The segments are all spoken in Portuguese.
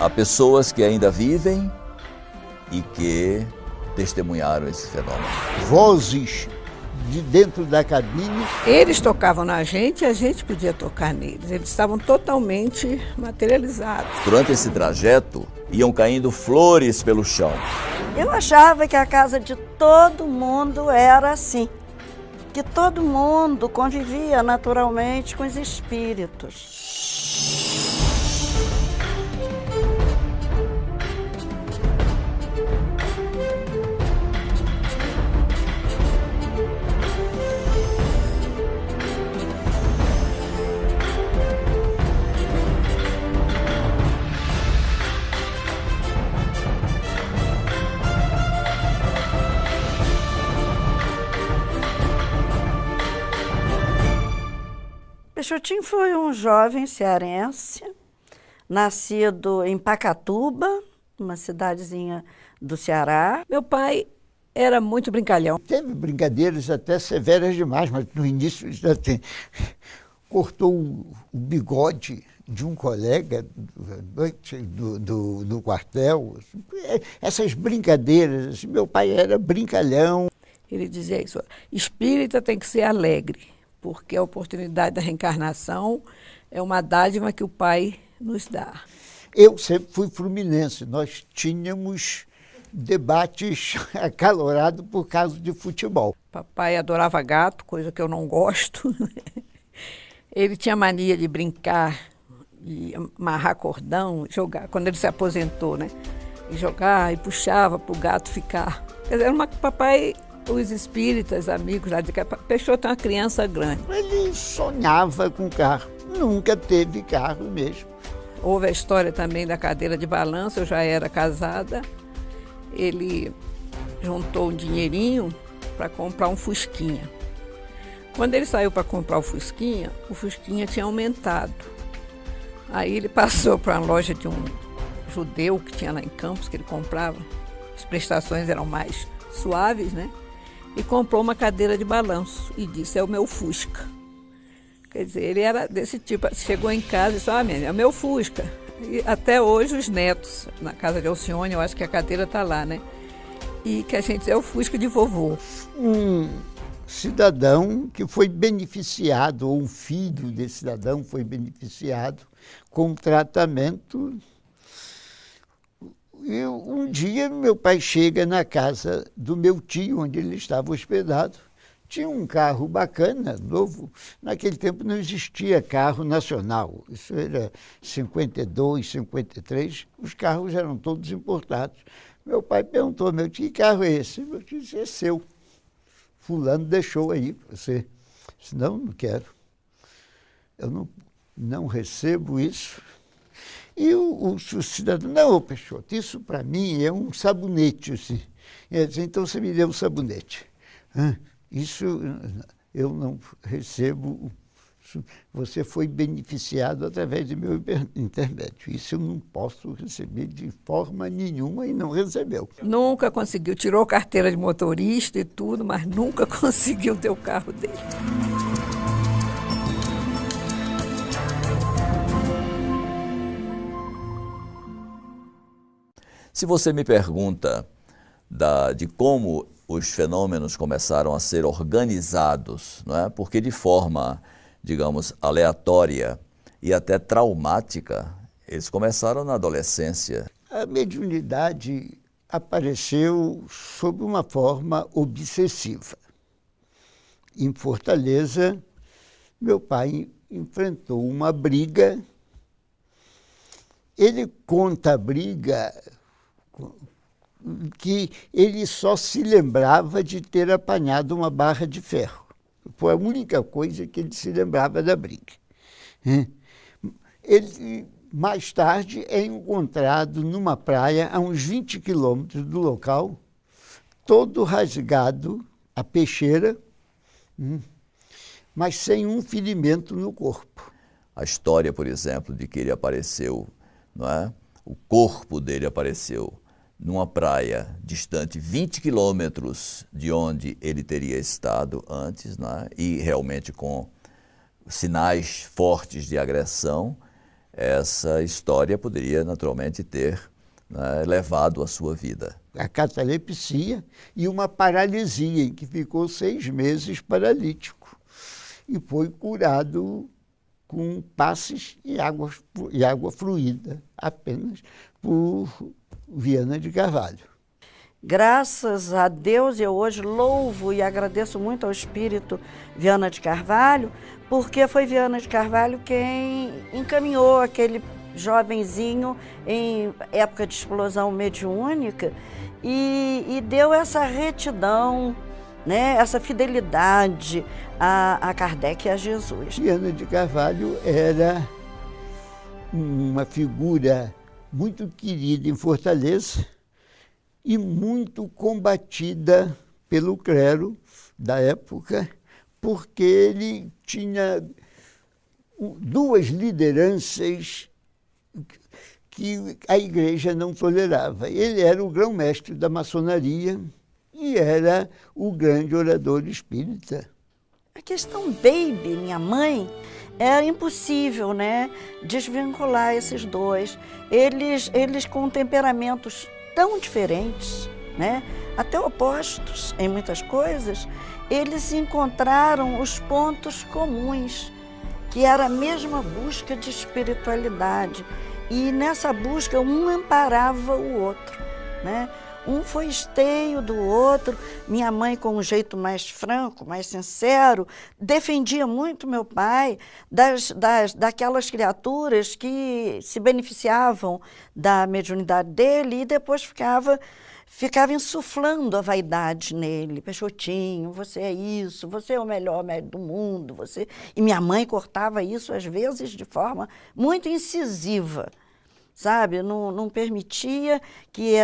há pessoas que ainda vivem e que testemunharam esse fenômeno. Vozes de dentro da cabine. Eles tocavam na gente e a gente podia tocar neles. Eles estavam totalmente materializados. Durante esse trajeto, iam caindo flores pelo chão. Eu achava que a casa de todo mundo era assim, que todo mundo convivia naturalmente com os espíritos. Peixotinho foi um jovem cearense, nascido em Pacatuba, uma cidadezinha do Ceará. Meu pai era muito brincalhão. Teve brincadeiras até severas demais, mas no início assim, cortou o bigode de um colega do quartel. Essas brincadeiras, meu pai era brincalhão. Ele dizia isso: espírita tem que ser alegre, porque a oportunidade da reencarnação é uma dádiva que o Pai nos dá. Eu sempre fui fluminense, nós tínhamos debates acalorados por causa de futebol. Papai adorava gato, coisa que eu não gosto. Ele tinha mania de brincar, de amarrar cordão, jogar, quando ele se aposentou, né? E jogar, e puxava para o gato ficar. Quer dizer, papai... Os espíritas, amigos lá de cá, Peixoto é uma criança grande. Ele sonhava com carro, nunca teve carro mesmo. Houve a história também da cadeira de balanço, eu já era casada. Ele juntou um dinheirinho para comprar um Fusquinha. Quando ele saiu para comprar o Fusquinha tinha aumentado. Aí ele passou para uma loja de um judeu que tinha lá em Campos, que ele comprava. As prestações eram mais suaves, né? E comprou uma cadeira de balanço e disse: é o meu Fusca. Quer dizer, ele era desse tipo, chegou em casa e disse: é o meu Fusca. E até hoje os netos, na casa de Alcione, eu acho que a cadeira está lá, né? E que a gente é o Fusca de vovô. Um cidadão que foi beneficiado, ou um filho desse cidadão foi beneficiado com tratamento. E um dia meu pai chega na casa do meu tio, onde ele estava hospedado. Tinha um carro bacana, novo. Naquele tempo não existia carro nacional. Isso era 52, 53. Os carros eram todos importados. Meu pai perguntou ao meu tio: que carro é esse? Meu tio disse: é seu. Fulano deixou aí para você. Eu disse: não quero. Eu não recebo isso. E o cidadão: não, Peixoto, isso para mim é um sabonete. Assim. Ele disse: então você me deu um sabonete. Isso eu não recebo. Você foi beneficiado através do meu intermédio. Isso eu não posso receber de forma nenhuma e não recebeu. Nunca conseguiu, tirou carteira de motorista e tudo, mas nunca conseguiu ter o carro dele. Se você me pergunta de como os fenômenos começaram a ser organizados, não é? Porque de forma, digamos, aleatória e até traumática, eles começaram na adolescência. A mediunidade apareceu sob uma forma obsessiva. Em Fortaleza, meu pai enfrentou uma briga. Ele conta a briga que ele só se lembrava de ter apanhado uma barra de ferro. Foi a única coisa que ele se lembrava da briga. Ele, mais tarde, é encontrado numa praia a uns 20 quilômetros do local, todo rasgado, a peixeira, mas sem um ferimento no corpo. A história, por exemplo, de que ele apareceu, não é? O corpo dele apareceu numa praia distante 20 quilômetros de onde ele teria estado antes, né? E realmente com sinais fortes de agressão, essa história poderia naturalmente ter, né, levado a sua vida. A catalepsia e uma paralisia, em que ficou 6 meses paralítico. E foi curado com passes e água fluida, apenas por Viana de Carvalho. Graças a Deus, eu hoje louvo e agradeço muito ao Espírito Viana de Carvalho, porque foi Viana de Carvalho quem encaminhou aquele jovenzinho em época de explosão mediúnica e deu essa retidão, né, essa fidelidade a Kardec e a Jesus. Viana de Carvalho era uma figura muito querida em Fortaleza e muito combatida pelo clero da época, porque ele tinha 2 lideranças que a igreja não tolerava. Ele era o grão-mestre da maçonaria e era o grande orador espírita. A questão Baby, minha mãe, era impossível, né, desvincular esses dois. Eles com temperamentos tão diferentes, né, até opostos em muitas coisas, eles encontraram os pontos comuns, que era a mesma busca de espiritualidade. E nessa busca, um amparava o outro, né? Um foi esteio do outro. Minha mãe, com um jeito mais franco, mais sincero, defendia muito meu pai daquelas criaturas que se beneficiavam da mediunidade dele e depois ficava insuflando a vaidade nele. Peixotinho, você é isso, você é o melhor médico do mundo. Você... E minha mãe cortava isso, às vezes, de forma muito incisiva. Sabe, não permitia que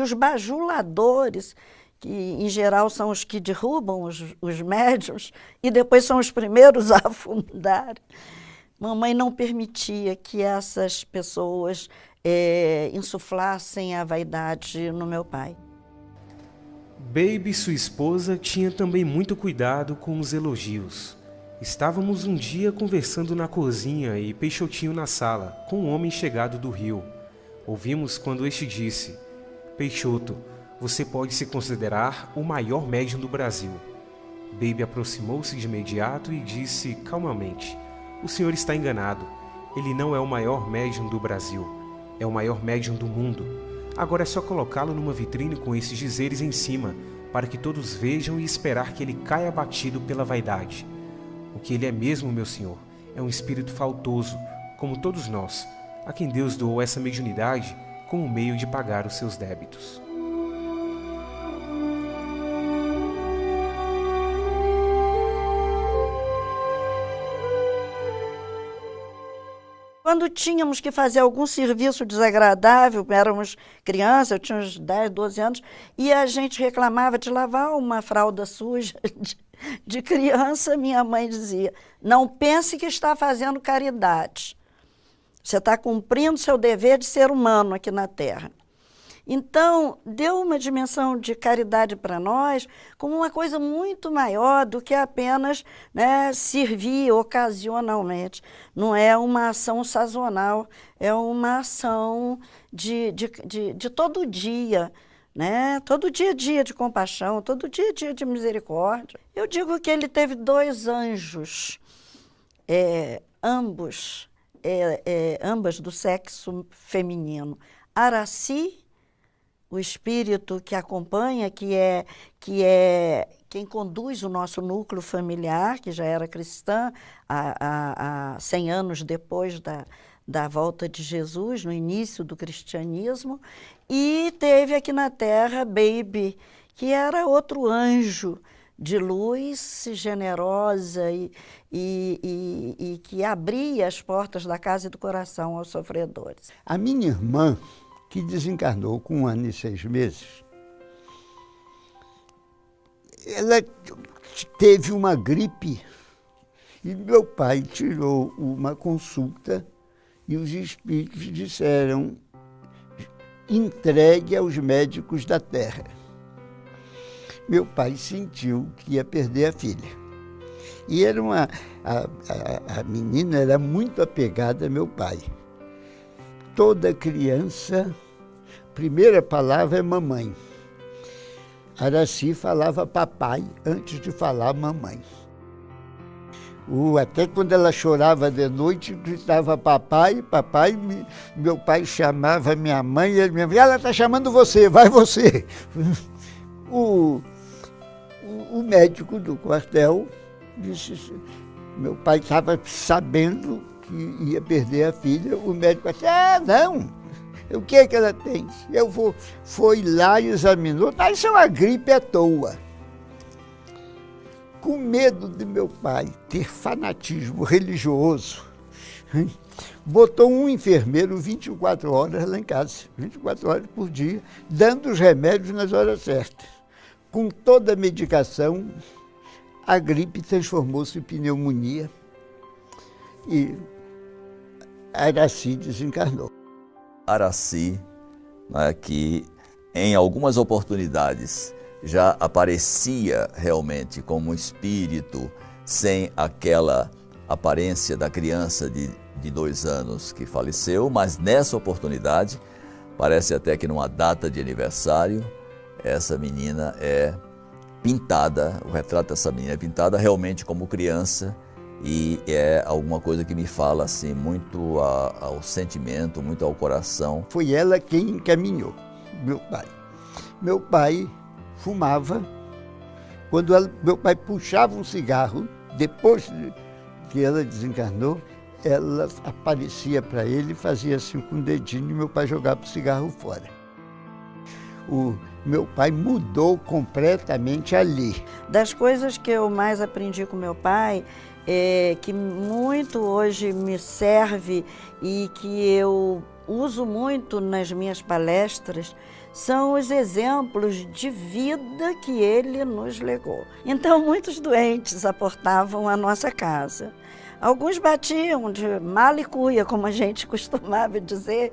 os bajuladores, que em geral são os que derrubam os médiuns e depois são os primeiros a afundar, mamãe não permitia que essas pessoas insuflassem a vaidade no meu pai. Baby, sua esposa, tinha também muito cuidado com os elogios. Estávamos um dia conversando na cozinha e Peixotinho na sala, com um homem chegado do Rio. Ouvimos quando este disse: Peixoto, você pode se considerar o maior médium do Brasil. Baby aproximou-se de imediato e disse calmamente: o senhor está enganado. Ele não é o maior médium do Brasil. É o maior médium do mundo. Agora é só colocá-lo numa vitrine com esses dizeres em cima, para que todos vejam e esperar que ele caia abatido pela vaidade. O que ele é mesmo, meu senhor, é um espírito faltoso, como todos nós, a quem Deus doou essa mediunidade como meio de pagar os seus débitos. Quando tínhamos que fazer algum serviço desagradável, éramos crianças, eu tinha uns 10, 12 anos, e a gente reclamava de lavar uma fralda suja de criança, minha mãe dizia: não pense que está fazendo caridade. Você está cumprindo seu dever de ser humano aqui na Terra. Então, deu uma dimensão de caridade para nós como uma coisa muito maior do que apenas, né, servir ocasionalmente. Não é uma ação sazonal, é uma ação de todo dia, né? Todo dia a dia de compaixão, todo dia a dia de misericórdia. Eu digo que ele teve 2 anjos, ambas do sexo feminino. Araci, o espírito que acompanha, que é quem conduz o nosso núcleo familiar, que já era cristã há 100 anos depois da volta de Jesus, no início do cristianismo, e teve aqui na Terra Baby, que era outro anjo de luz, generosa e que abria as portas da casa e do coração aos sofredores. A minha irmã, que desencarnou com 1 ano e 6 meses, ela teve uma gripe e meu pai tirou uma consulta e os espíritos disseram: entregue aos médicos da terra. Meu pai sentiu que ia perder a filha. E era a menina era muito apegada a meu pai. toda criança, primeira palavra é mamãe. Aracy falava papai antes de falar mamãe. Até quando ela chorava de noite, gritava papai, papai. Meu pai chamava minha mãe e ele me dizia, ela está chamando você, vai você. O médico do quartel disse, meu pai estava sabendo que ia perder a filha, o médico disse, não, o que é que ela tem? Foi lá e examinou, isso é uma gripe à toa. Com medo de meu pai ter fanatismo religioso, botou um enfermeiro 24 horas lá em casa, 24 horas por dia, dando os remédios nas horas certas. Com toda a medicação, a gripe transformou-se em pneumonia e Aracy desencarnou. Aracy, né, que em algumas oportunidades já aparecia realmente como um espírito sem aquela aparência da criança de 2 anos que faleceu, mas nessa oportunidade, parece até que numa data de aniversário, essa menina é pintada, o retrato dessa menina é pintada realmente como criança e é alguma coisa que me fala assim, muito ao sentimento, muito ao coração. Foi ela quem encaminhou meu pai. Meu pai fumava. Quando meu pai puxava um cigarro, depois que ela desencarnou, ela aparecia para ele e fazia assim com o dedinho e meu pai jogava o cigarro fora. Meu pai mudou completamente ali. Das coisas que eu mais aprendi com meu pai, que muito hoje me serve e que eu uso muito nas minhas palestras, são os exemplos de vida que ele nos legou. Então, muitos doentes aportavam à nossa casa. Alguns batiam de malicuia, como a gente costumava dizer,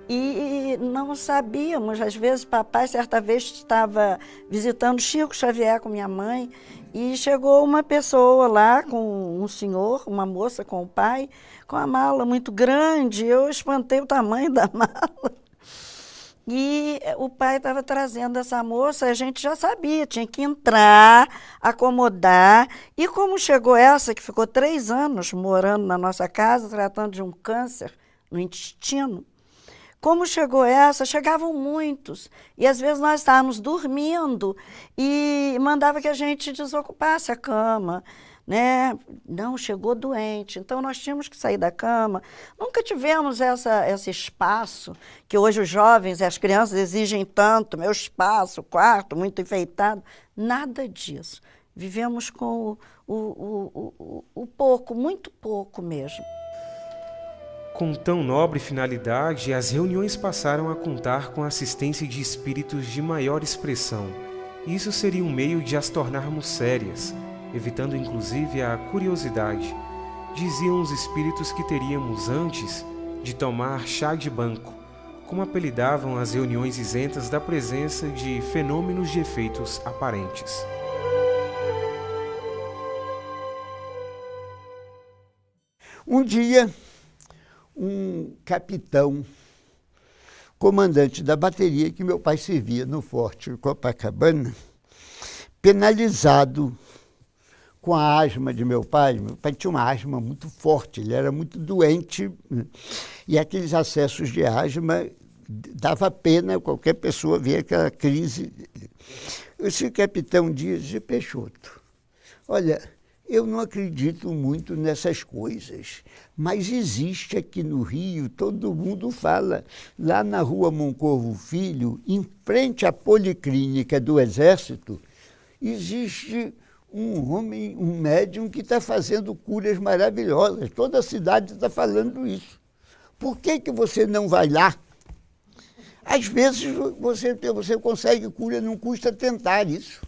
e não sabíamos. Às vezes, papai, certa vez, estava visitando Chico Xavier com minha mãe e chegou uma pessoa lá com um senhor, uma moça com o pai, com a mala muito grande. Eu espantei o tamanho da mala. E o pai estava trazendo essa moça, a gente já sabia, tinha que entrar, acomodar. E como chegou essa, que ficou 3 anos morando na nossa casa, tratando de um câncer no intestino, como chegou essa, chegavam muitos. E às vezes nós estávamos dormindo e mandava que a gente desocupasse a cama. Né? Não, chegou doente, então nós tínhamos que sair da cama. Nunca tivemos esse espaço que hoje os jovens e as crianças exigem tanto, meu espaço, quarto, muito enfeitado. Nada disso. Vivemos com o pouco, muito pouco mesmo. Com tão nobre finalidade, as reuniões passaram a contar com a assistência de espíritos de maior expressão. Isso seria um meio de as tornarmos sérias, evitando inclusive a curiosidade. Diziam os espíritos que teríamos antes de tomar chá de banco, como apelidavam as reuniões isentas da presença de fenômenos de efeitos aparentes. Um dia, um capitão, comandante da bateria que meu pai servia no Forte Copacabana, penalizado com a asma de meu pai tinha uma asma muito forte, ele era muito doente, e aqueles acessos de asma dava pena qualquer pessoa ver aquela crise. Esse capitão disse, Peixoto, olha, eu não acredito muito nessas coisas, mas existe aqui no Rio, todo mundo fala, lá na rua Moncorvo Filho, em frente à Policlínica do Exército, existe um homem, um médium que está fazendo curas maravilhosas. Toda a cidade está falando isso. Por que você não vai lá? Às vezes você consegue cura, não custa tentar isso.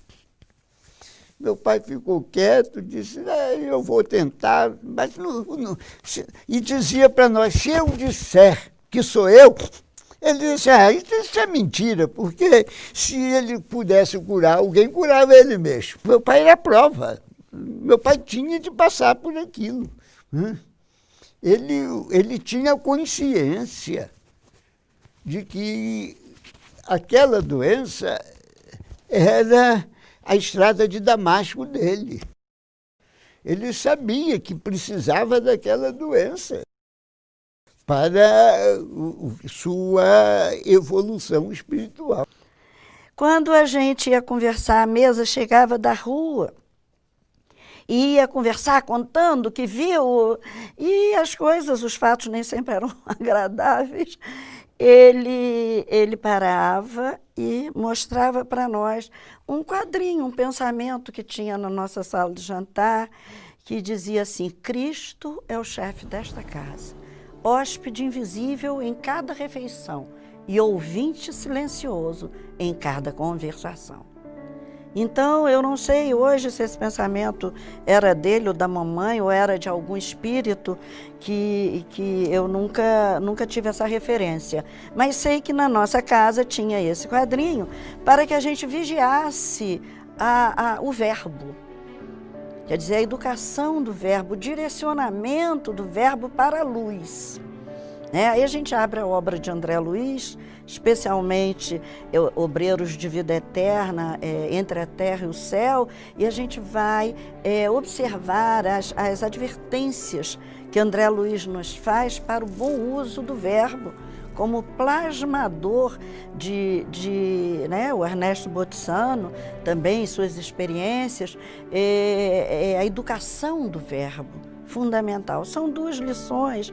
Meu pai ficou quieto, disse, eu vou tentar, mas não. E dizia para nós, se eu disser que sou eu, ele disse, isso é mentira, porque se ele pudesse curar alguém, curava ele mesmo. Meu pai era a prova. Meu pai tinha de passar por aquilo. Ele tinha consciência. de que aquela doença era a estrada de Damasco dele. Ele sabia que precisava daquela doença para sua evolução espiritual. Quando a gente ia conversar, a mesa chegava da rua, ia conversar contando o que viu, e as coisas, os fatos nem sempre eram agradáveis. Ele parava e mostrava para nós um quadrinho, um pensamento que tinha na nossa sala de jantar, que dizia assim: Cristo é o chefe desta casa, hóspede invisível em cada refeição e ouvinte silencioso em cada conversação. Então, eu não sei hoje se esse pensamento era dele ou da mamãe, ou era de algum espírito que eu nunca tive essa referência. Mas sei que na nossa casa tinha esse quadrinho para que a gente vigiasse o verbo. Quer dizer, a educação do verbo, o direcionamento do verbo para a luz. Aí a gente abre a obra de André Luiz, especialmente Obreiros de Vida Eterna, Entre a Terra e o Céu, e a gente vai observar as advertências que André Luiz nos faz para o bom uso do verbo, como plasmador o Ernesto Bottizzano, também em suas experiências, a educação do verbo. Fundamental. São duas lições,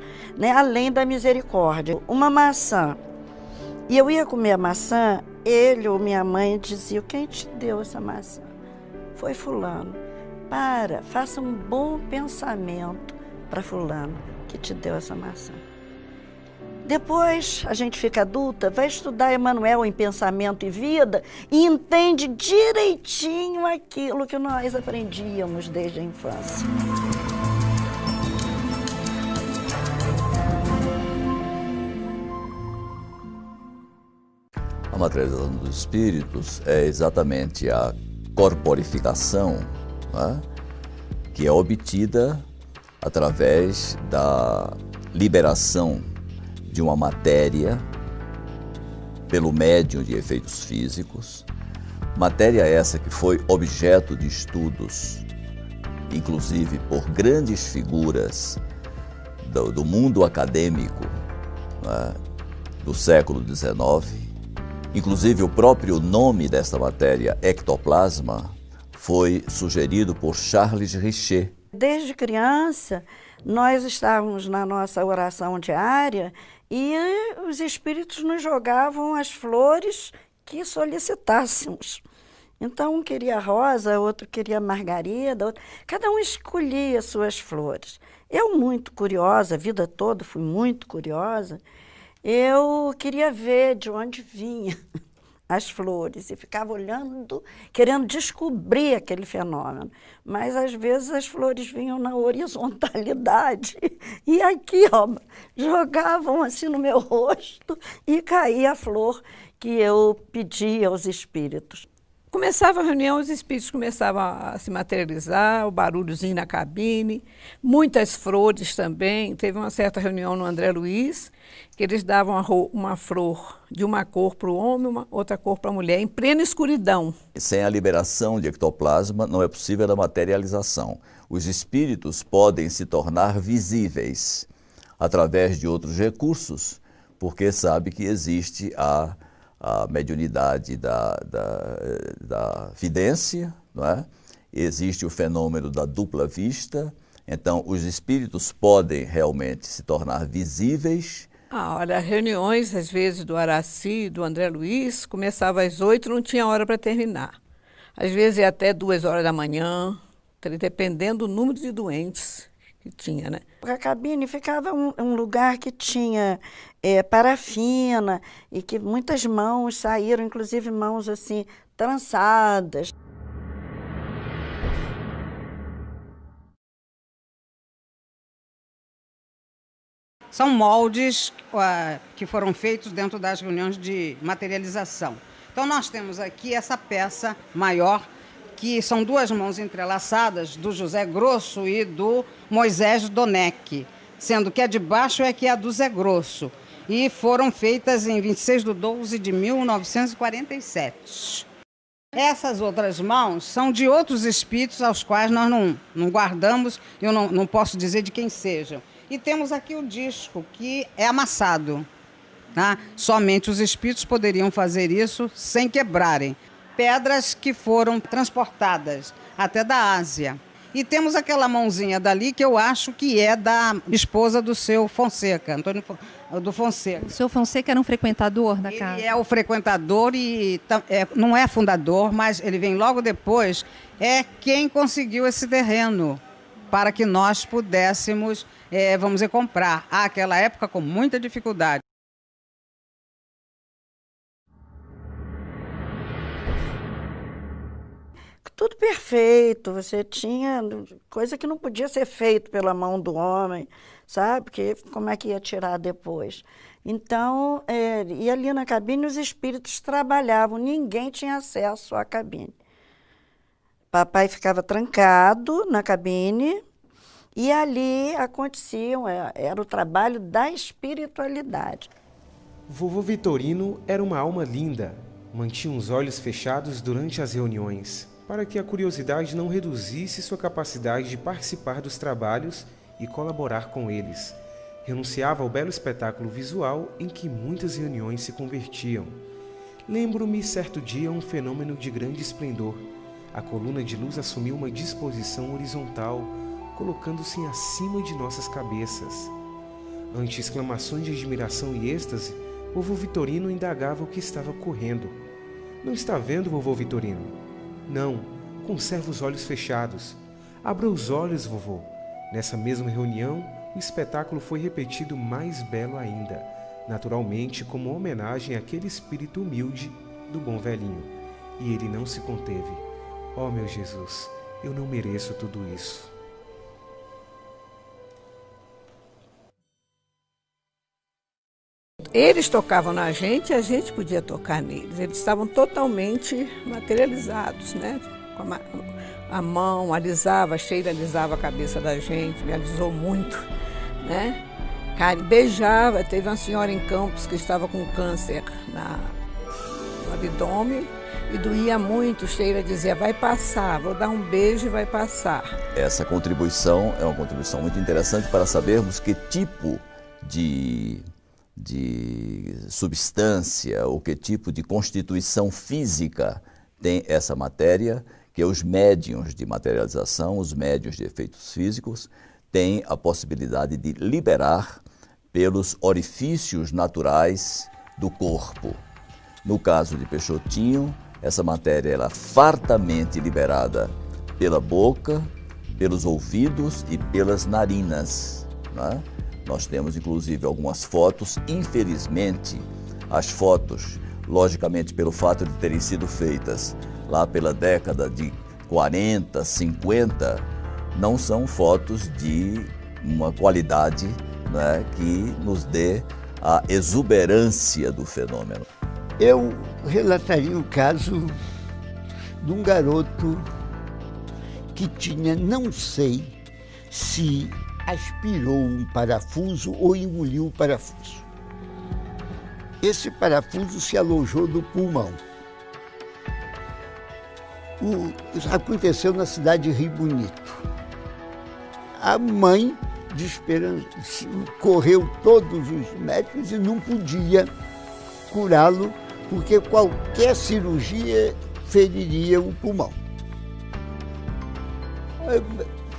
além da misericórdia. Uma maçã. E eu ia comer a maçã, ele ou minha mãe diziam: quem te deu essa maçã? Foi fulano. Faça um bom pensamento para fulano que te deu essa maçã. Depois, a gente fica adulta, vai estudar Emmanuel em Pensamento e Vida e entende direitinho aquilo que nós aprendíamos desde a infância. A materialização dos espíritos é exatamente a corporificação, né, que é obtida através da liberação de uma matéria pelo médium de efeitos físicos, matéria essa que foi objeto de estudos, inclusive por grandes figuras do mundo acadêmico, né, do século XIX. Inclusive, o próprio nome desta matéria, ectoplasma, foi sugerido por Charles Richet. Desde criança, nós estávamos na nossa oração diária e os espíritos nos jogavam as flores que solicitássemos. Então, um queria rosa, outro queria margarida, cada um escolhia suas flores. Eu, muito curiosa, a vida toda fui muito curiosa, eu queria ver de onde vinham as flores e ficava olhando, querendo descobrir aquele fenômeno. Mas, às vezes, as flores vinham na horizontalidade e aqui, jogavam assim no meu rosto e caía a flor que eu pedia aos espíritos. Começava a reunião, os espíritos começavam a se materializar, o barulhozinho na cabine, muitas flores também. Teve uma certa reunião no André Luiz, que eles davam uma flor de uma cor para o homem, outra cor para a mulher, em plena escuridão. Sem a liberação de ectoplasma, não é possível a materialização. Os espíritos podem se tornar visíveis através de outros recursos, porque sabe que existe a mediunidade da vidência, não é? Existe o fenômeno da dupla vista, então os espíritos podem realmente se tornar visíveis. Olha, reuniões, às vezes, do Araci, do André Luiz, começava às 8h, não tinha hora para terminar. Às vezes ia até 2h da manhã, dependendo do número de doentes que tinha, né? A cabine ficava um lugar que tinha parafina e que muitas mãos saíram, inclusive mãos assim, trançadas. São moldes que foram feitos dentro das reuniões de materialização. Então nós temos aqui essa peça maior, que são duas mãos entrelaçadas, do José Grosso e do Moisés Donec, sendo que a de baixo é que é a do Zé Grosso. e foram feitas em 26/12/1947. Essas outras mãos são de outros espíritos aos quais nós não guardamos, eu não posso dizer de quem sejam. E temos aqui o disco, que é amassado. Tá? Somente os espíritos poderiam fazer isso sem quebrarem. Pedras que foram transportadas até da Ásia. E temos aquela mãozinha dali que eu acho que é da esposa do seu Fonseca, Antônio do Fonseca. O seu Fonseca era um frequentador da casa? Ele é o frequentador e não é fundador, mas ele vem logo depois, é quem conseguiu esse terreno para que nós pudéssemos, vamos dizer, comprar. Àquela época com muita dificuldade. Tudo perfeito, você tinha coisa que não podia ser feito pela mão do homem, sabe? Porque como é que ia tirar depois? Então, e ali na cabine os espíritos trabalhavam, ninguém tinha acesso à cabine. Papai ficava trancado na cabine e ali aconteciam, era o trabalho da espiritualidade. Vovô Vitorino era uma alma linda, mantinha os olhos fechados durante as reuniões, para que a curiosidade não reduzisse sua capacidade de participar dos trabalhos e colaborar com eles. Renunciava ao belo espetáculo visual em que muitas reuniões se convertiam. Lembro-me certo dia um fenômeno de grande esplendor. A coluna de luz assumiu uma disposição horizontal, colocando-se acima de nossas cabeças. Ante exclamações de admiração e êxtase, vovô Vitorino indagava o que estava ocorrendo. Não está vendo, vovô Vitorino? Não, conserva os olhos fechados. Abra os olhos, vovô. Nessa mesma reunião, o espetáculo foi repetido mais belo ainda, naturalmente como homenagem àquele espírito humilde do bom velhinho. E ele não se conteve. Oh, meu Jesus, eu não mereço tudo isso. Eles tocavam na gente e a gente podia tocar neles. Eles estavam totalmente materializados, né? Com a mão, alisava, a Sheila alisava a cabeça da gente, me alisou muito, né? Beijava, teve uma senhora em Campos que estava com câncer no abdômen e doía muito. Sheila dizia, vai passar, vou dar um beijo e vai passar. Essa contribuição é uma contribuição muito interessante para sabermos que tipo de substância ou que tipo de constituição física tem essa matéria, que os médiuns de materialização, os médiuns de efeitos físicos, têm a possibilidade de liberar pelos orifícios naturais do corpo. No caso de Peixotinho, essa matéria era fartamente liberada pela boca, pelos ouvidos e pelas narinas, né? Nós temos, inclusive, algumas fotos. Infelizmente, as fotos, logicamente, pelo fato de terem sido feitas lá pela década de 40, 50, não são fotos de uma qualidade, né, que nos dê a exuberância do fenômeno. Eu relataria o caso de um garoto que tinha, não sei se aspirou um parafuso ou engoliu o parafuso. Esse parafuso se alojou no pulmão. Isso aconteceu na cidade de Rio Bonito. A mãe, correu todos os médicos e não podia curá-lo, porque qualquer cirurgia feriria o pulmão.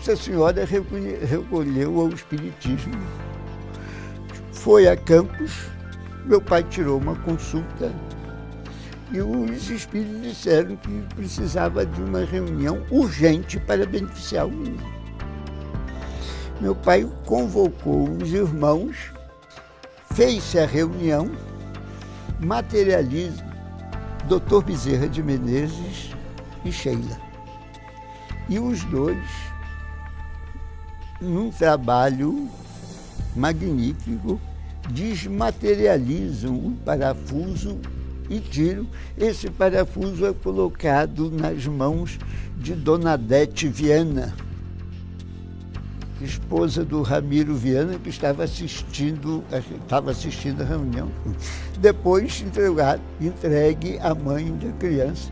Essa senhora recolheu ao espiritismo, foi a Campos, meu pai tirou uma consulta e os espíritos disseram que precisava de uma reunião urgente para beneficiar o menino. Meu pai convocou os irmãos, fez-se a reunião, materializa Dr. Bezerra de Menezes e Sheila. E os dois, num trabalho magnífico, desmaterializam o parafuso e tiram. Esse parafuso é colocado nas mãos de Dona Adete Viana. esposa do Ramiro Viana, que estava assistindo a reunião. Depois entregue à mãe da criança,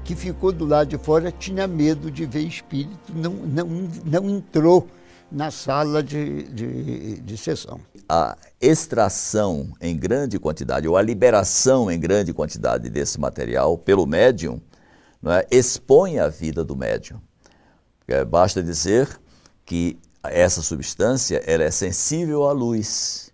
que ficou do lado de fora, tinha medo de ver espírito, não entrou na sala de sessão. A extração em grande quantidade, ou a liberação em grande quantidade desse material pelo médium, não é, expõe a vida do médium. Basta dizer que essa substância ela é sensível à luz.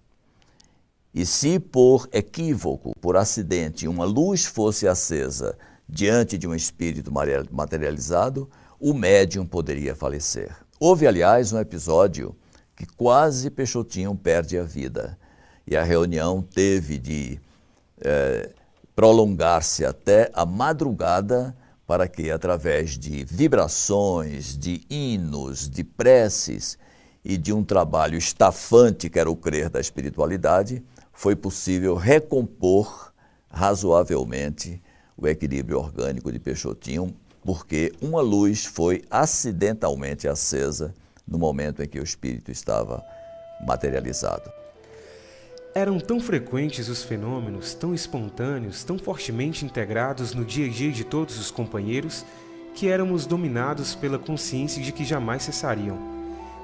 E se por equívoco, por acidente, uma luz fosse acesa diante de um espírito materializado, o médium poderia falecer. Houve, aliás, um episódio que quase Peixotinho perde a vida. E a reunião teve de prolongar-se até a madrugada para que, através de vibrações, de hinos, de preces e de um trabalho estafante, que era o crer da espiritualidade, foi possível recompor razoavelmente o equilíbrio orgânico de Peixotinho, porque uma luz foi acidentalmente acesa no momento em que o espírito estava materializado. Eram tão frequentes os fenômenos, tão espontâneos, tão fortemente integrados no dia a dia de todos os companheiros, que éramos dominados pela consciência de que jamais cessariam.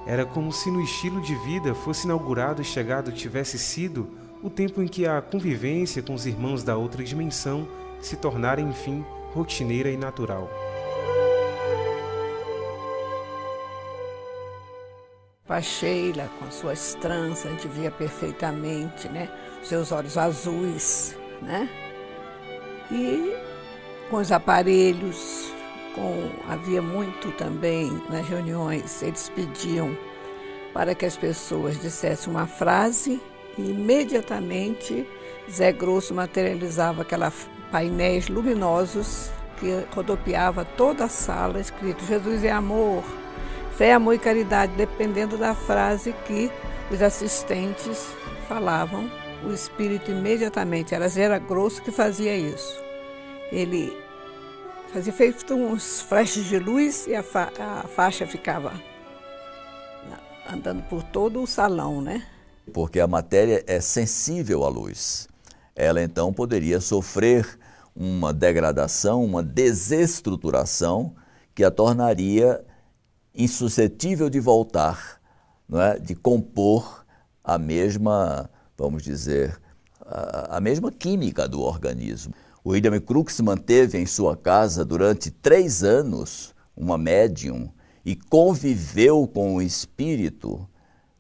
Era como se no estilo de vida fosse inaugurado e chegado tivesse sido o tempo em que a convivência com os irmãos da outra dimensão se tornara, enfim, rotineira e natural. A Sheila, com suas tranças, a gente via perfeitamente, né? Seus olhos azuis, né? E com os aparelhos, havia muito também nas reuniões, eles pediam para que as pessoas dissessem uma frase e imediatamente Zé Grosso materializava aqueles painéis luminosos que rodopiava toda a sala, escrito Jesus é amor, fé, amor e caridade, dependendo da frase que os assistentes falavam, o espírito imediatamente, era Zé Grosso que fazia isso. Ele fazia feito uns flashes de luz e a faixa ficava andando por todo o salão, né? Porque a matéria é sensível à luz. Ela então poderia sofrer uma degradação, uma desestruturação que a tornaria insuscetível de voltar, não é? De compor a mesma, vamos dizer, a mesma química do organismo. O William Crookes manteve em sua casa durante 3 anos uma médium e conviveu com o espírito,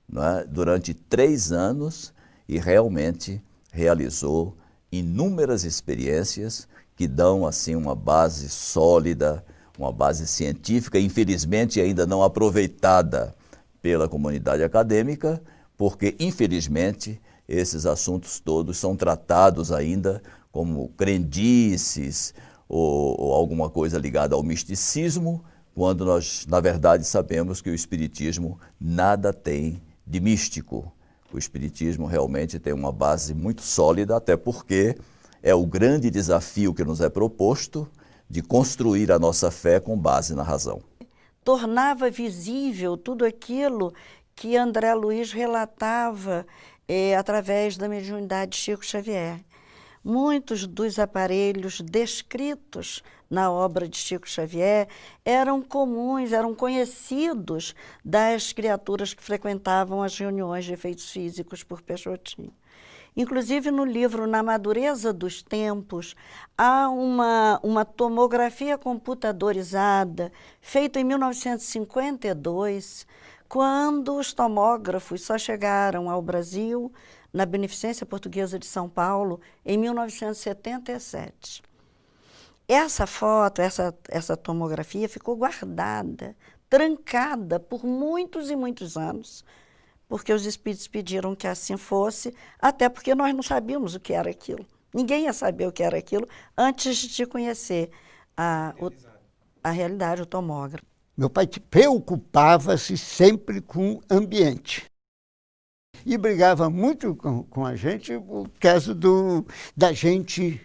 não é? Durante 3 anos e realmente realizou inúmeras experiências que dão assim uma base sólida, uma base científica, infelizmente ainda não aproveitada pela comunidade acadêmica, porque infelizmente esses assuntos todos são tratados ainda como crendices ou alguma coisa ligada ao misticismo, quando nós, na verdade, sabemos que o espiritismo nada tem de místico. O espiritismo realmente tem uma base muito sólida, até porque é o grande desafio que nos é proposto de construir a nossa fé com base na razão. Tornava visível tudo aquilo que André Luiz relatava através da mediunidade de Chico Xavier. Muitos dos aparelhos descritos na obra de Chico Xavier eram comuns, eram conhecidos das criaturas que frequentavam as reuniões de efeitos físicos por Peixotinho. Inclusive, no livro Na Madureza dos Tempos, há uma tomografia computadorizada feita em 1952, quando os tomógrafos só chegaram ao Brasil na Beneficência Portuguesa de São Paulo, em 1977. Essa foto, essa tomografia ficou guardada, trancada por muitos e muitos anos, porque os espíritos pediram que assim fosse, até porque nós não sabíamos o que era aquilo. Ninguém ia saber o que era aquilo antes de conhecer a realidade, o tomógrafo. Meu pai preocupava-se sempre com o ambiente. E brigava muito com a gente por causa da gente,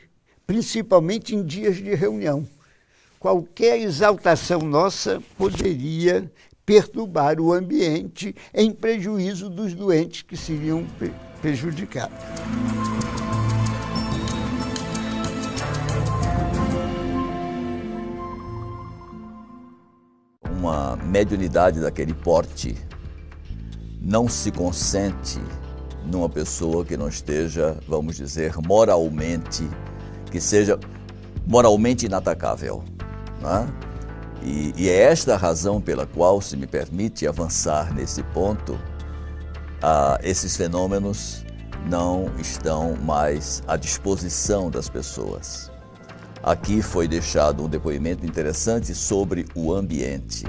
principalmente em dias de reunião. Qualquer exaltação nossa poderia perturbar o ambiente em prejuízo dos doentes que seriam prejudicados. Uma mediunidade daquele porte não se consente numa pessoa que não esteja, vamos dizer, moralmente, que seja moralmente inatacável, né? E é esta a razão pela qual, se me permite avançar nesse ponto, esses fenômenos não estão mais à disposição das pessoas. Aqui foi deixado um depoimento interessante sobre o ambiente.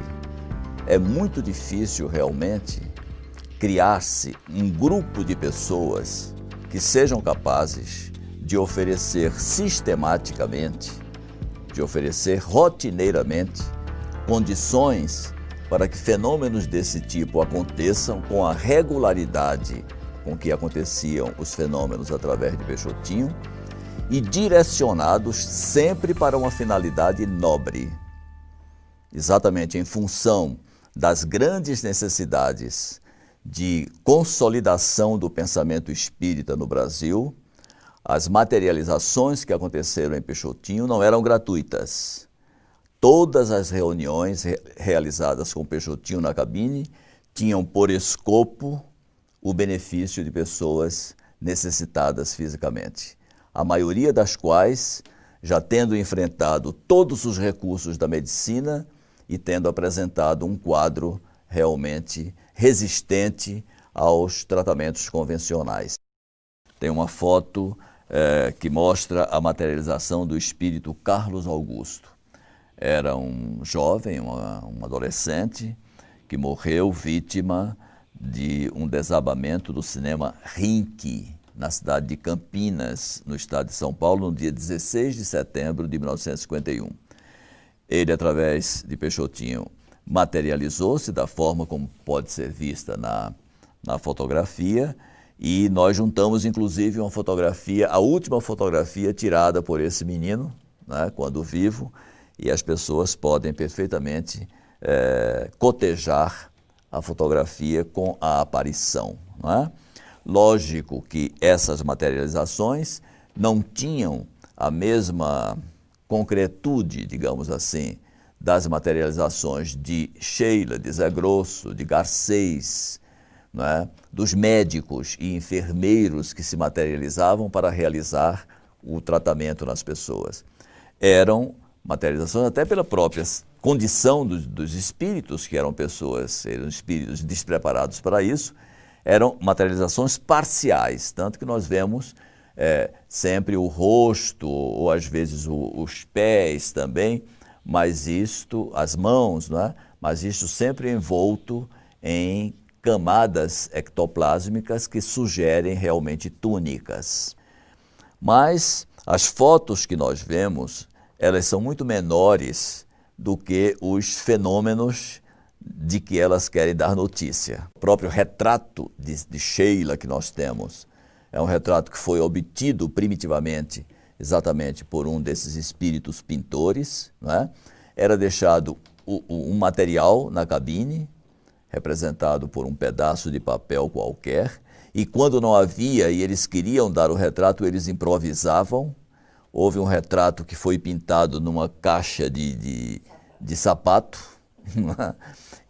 É muito difícil realmente criar-se um grupo de pessoas que sejam capazes de oferecer sistematicamente, de oferecer rotineiramente condições para que fenômenos desse tipo aconteçam com a regularidade com que aconteciam os fenômenos através de Peixotinho e direcionados sempre para uma finalidade nobre, exatamente em função das grandes necessidades de consolidação do pensamento espírita no Brasil. As materializações que aconteceram em Peixotinho não eram gratuitas. Todas as reuniões realizadas com Peixotinho na cabine tinham por escopo o benefício de pessoas necessitadas fisicamente, a maioria das quais já tendo enfrentado todos os recursos da medicina e tendo apresentado um quadro realmente resistente aos tratamentos convencionais. Tem uma foto que mostra a materialização do espírito Carlos Augusto. Era um jovem, um adolescente, que morreu vítima de um desabamento do cinema Rinque, na cidade de Campinas, no estado de São Paulo, no dia 16 de setembro de 1951. Ele, através de Peixotinho, materializou-se da forma como pode ser vista na fotografia, e nós juntamos, inclusive, uma fotografia, a última fotografia tirada por esse menino, né, quando vivo, e as pessoas podem perfeitamente cotejar a fotografia com a aparição, não é? Lógico que essas materializações não tinham a mesma concretude, digamos assim, das materializações de Sheila, de Zé Grosso, de Garcês, não é? Dos médicos e enfermeiros que se materializavam para realizar o tratamento nas pessoas. Eram materializações até pela própria condição dos espíritos, que eram espíritos despreparados para isso, eram materializações parciais, tanto que nós vemos sempre o rosto, ou às vezes os pés também, mas as mãos, não é? Mas isto sempre envolto em camadas ectoplásmicas que sugerem realmente túnicas. Mas as fotos que nós vemos, elas são muito menores do que os fenômenos de que elas querem dar notícia. O próprio retrato de Sheila que nós temos é um retrato que foi obtido primitivamente exatamente por um desses espíritos pintores, não é? Era deixado um material na cabine, representado por um pedaço de papel qualquer, e quando não havia e eles queriam dar o retrato, eles improvisavam. Houve um retrato que foi pintado numa caixa de sapato,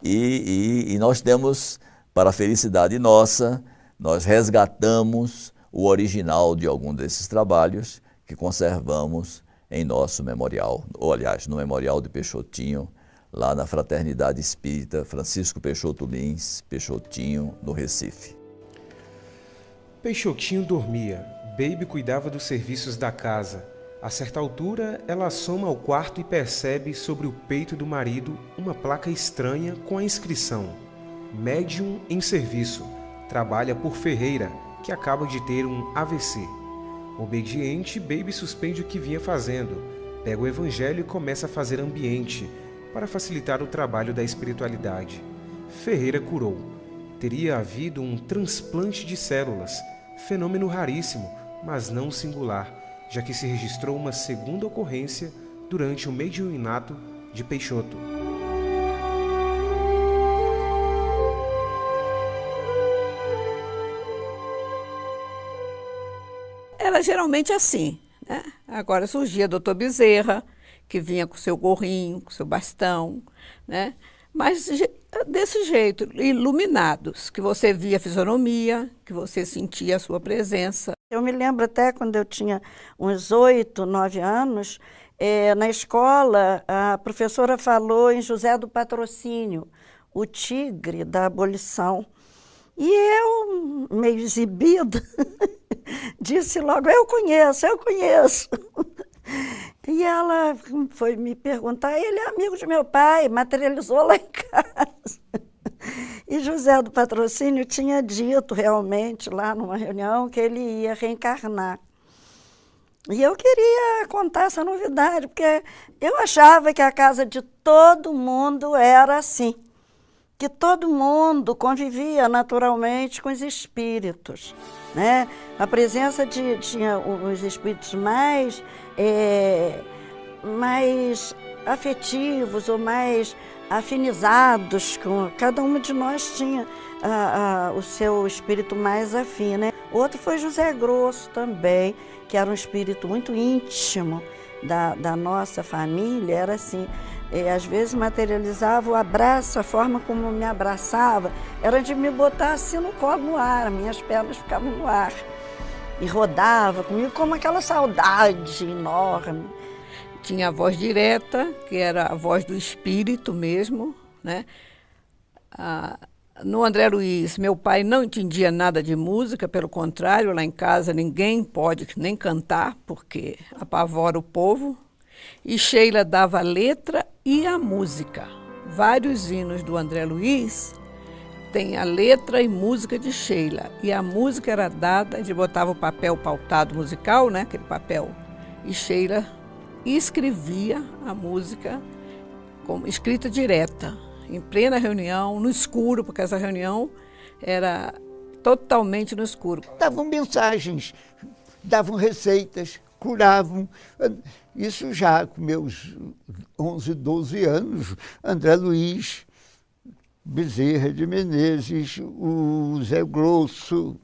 e nós temos, para a felicidade nossa, nós resgatamos o original de algum desses trabalhos que conservamos em nosso memorial, ou aliás, no Memorial de Peixotinho, lá na Fraternidade Espírita Francisco Peixoto Lins, Peixotinho, no Recife. Peixotinho dormia, Baby cuidava dos serviços da casa. A certa altura, ela assoma ao quarto e percebe sobre o peito do marido uma placa estranha com a inscrição: Médium em serviço, trabalha por Ferreira, que acaba de ter um AVC. Obediente, Baby suspende o que vinha fazendo, pega o evangelho e começa a fazer ambiente, para facilitar o trabalho da espiritualidade. Ferreira curou. Teria havido um transplante de células, fenômeno raríssimo, mas não singular, já que se registrou uma segunda ocorrência durante o mediunato de Peixoto. era geralmente assim, né? Agora surgia Dr. Bezerra, que vinha com seu gorrinho, com seu bastão, né? Mas desse jeito, iluminados, que você via a fisionomia, que você sentia a sua presença. Eu me lembro até quando eu tinha uns 8, 9 anos, na escola, a professora falou em José do Patrocínio, o tigre da abolição. E eu, meio exibida, disse logo, eu conheço. E ela foi me perguntar, ele é amigo de meu pai, materializou lá em casa. E José do Patrocínio tinha dito realmente lá numa reunião que ele ia reencarnar. E eu queria contar essa novidade, porque eu achava que a casa de todo mundo era assim, que todo mundo convivia naturalmente com os espíritos, né? A presença tinha os espíritos mais afetivos ou mais afinizados com cada um de nós tinha o seu espírito mais afim, né? Outro foi José Grosso também, que era um espírito muito íntimo da nossa família, era assim, às vezes materializava o abraço, a forma como me abraçava, era de me botar assim no colo no ar, minhas pernas ficavam no ar, e rodava comigo como aquela saudade enorme. Tinha a voz direta, que era a voz do espírito mesmo, né? No André Luiz, meu pai não entendia nada de música, pelo contrário, lá em casa ninguém pode nem cantar, porque apavora o povo. E Sheila dava a letra e a música. Vários hinos do André Luiz tem a letra e música de Sheila. E a música era dada, a gente botava o papel pautado musical, né? Aquele papel, e Sheila escrevia a música como escrita direta, em plena reunião, no escuro, porque essa reunião era totalmente no escuro. Davam mensagens, davam receitas, curavam. Isso já com meus 11, 12 anos, André Luiz, Bezerra de Menezes, o Zé Grosso,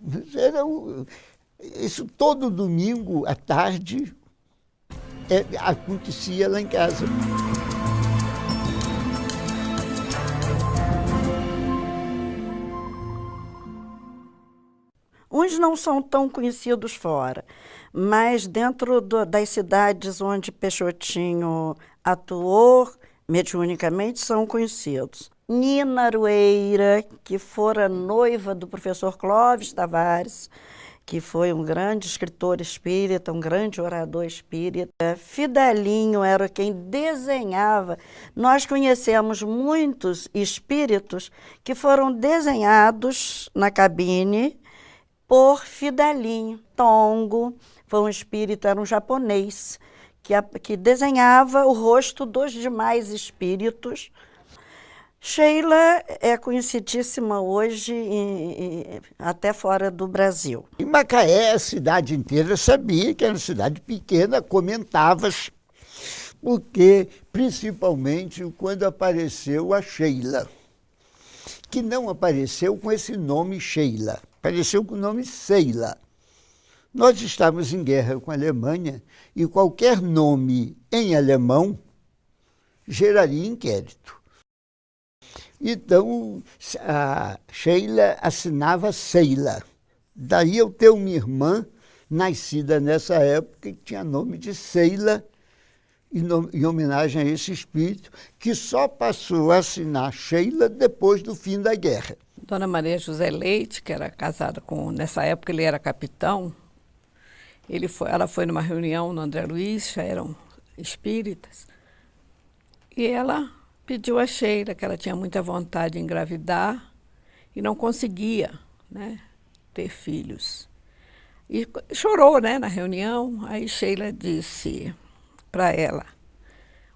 isso todo domingo à tarde acontecia lá em casa. Uns não são tão conhecidos fora, mas dentro das cidades onde Peixotinho atuou, mediunicamente, são conhecidos. Nina Aroeira, que fora noiva do professor Clóvis Tavares, que foi um grande escritor espírita, um grande orador espírita. Fidelinho era quem desenhava. Nós conhecemos muitos espíritos que foram desenhados na cabine por Fidelinho. Tongo foi um espírito, era um japonês, que desenhava o rosto dos demais espíritos. Sheila é conhecidíssima hoje, até fora do Brasil. Em Macaé, a cidade inteira sabia que era uma cidade pequena, comentava-se, porque principalmente quando apareceu a Sheila, que não apareceu com esse nome Sheila, apareceu com o nome Seila. Nós estávamos em guerra com a Alemanha e qualquer nome em alemão geraria inquérito. Então, a Sheila assinava Seila. Daí eu ter uma irmã, nascida nessa época, que tinha nome de Seila, em homenagem a esse espírito, que só passou a assinar Sheila depois do fim da guerra. Dona Maria José Leite, que era casada com, nessa época ele era capitão, ela foi numa reunião no André Luiz, já eram espíritas, e ela pediu a Sheila, que ela tinha muita vontade de engravidar e não conseguia, né, ter filhos. E chorou, né, na reunião. Aí Sheila disse para ela,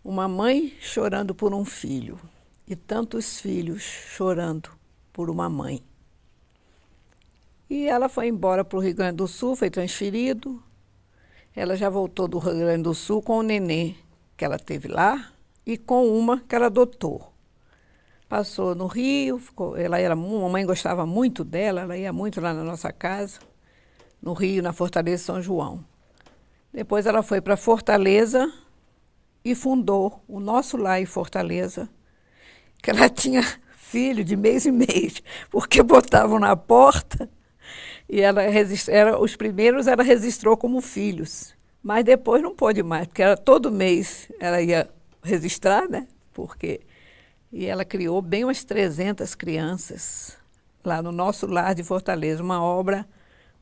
uma mãe chorando por um filho e tantos filhos chorando por uma mãe. E ela foi embora para o Rio Grande do Sul, foi transferido. Ela já voltou do Rio Grande do Sul com o nenê que ela teve lá, e com uma que ela adotou. Passou no Rio, a mamãe gostava muito dela, ela ia muito lá na nossa casa. no Rio, na Fortaleza de São João. Depois ela foi para Fortaleza e fundou o Nosso Lar em Fortaleza, que ela tinha filho de mês em mês, porque botavam na porta e os primeiros ela registrou como filhos, mas depois não pôde mais, porque todo mês ela ia registrar, né? E ela criou bem umas 300 crianças lá no Nosso Lar de Fortaleza, uma obra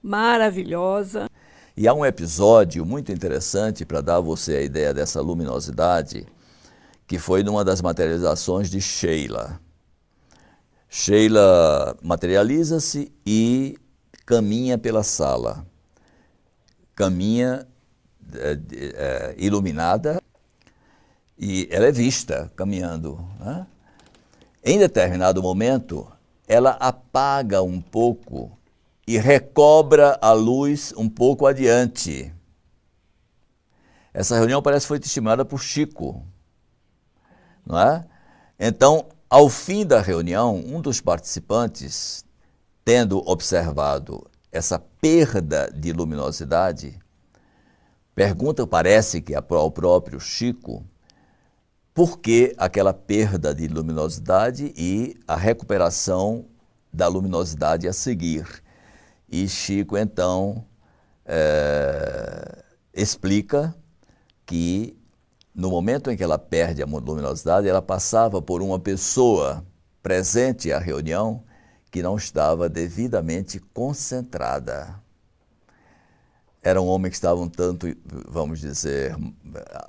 maravilhosa. E há um episódio muito interessante para dar a você a ideia dessa luminosidade, que foi numa das materializações de Sheila. Sheila materializa-se e caminha pela sala. Caminha iluminada e ela é vista caminhando, né? Em determinado momento, ela apaga um pouco e recobra a luz um pouco adiante. Essa reunião parece que foi testemunhada por Chico, não é? Então, ao fim da reunião, um dos participantes, tendo observado essa perda de luminosidade, pergunta, parece que ao próprio Chico, por que aquela perda de luminosidade e a recuperação da luminosidade a seguir. E Chico, então, explica que no momento em que ela perde a luminosidade, ela passava por uma pessoa presente à reunião que não estava devidamente concentrada. Era um homem que estava um tanto, vamos dizer,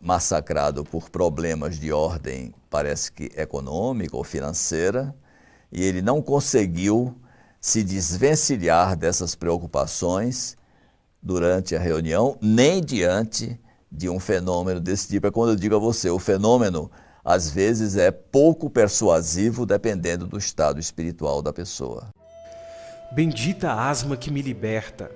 massacrado por problemas de ordem, parece que econômica ou financeira, e ele não conseguiu se desvencilhar dessas preocupações durante a reunião, nem diante de um fenômeno desse tipo. É quando eu digo a você, o fenômeno, às vezes, é pouco persuasivo, dependendo do estado espiritual da pessoa. Bendita asma que me liberta.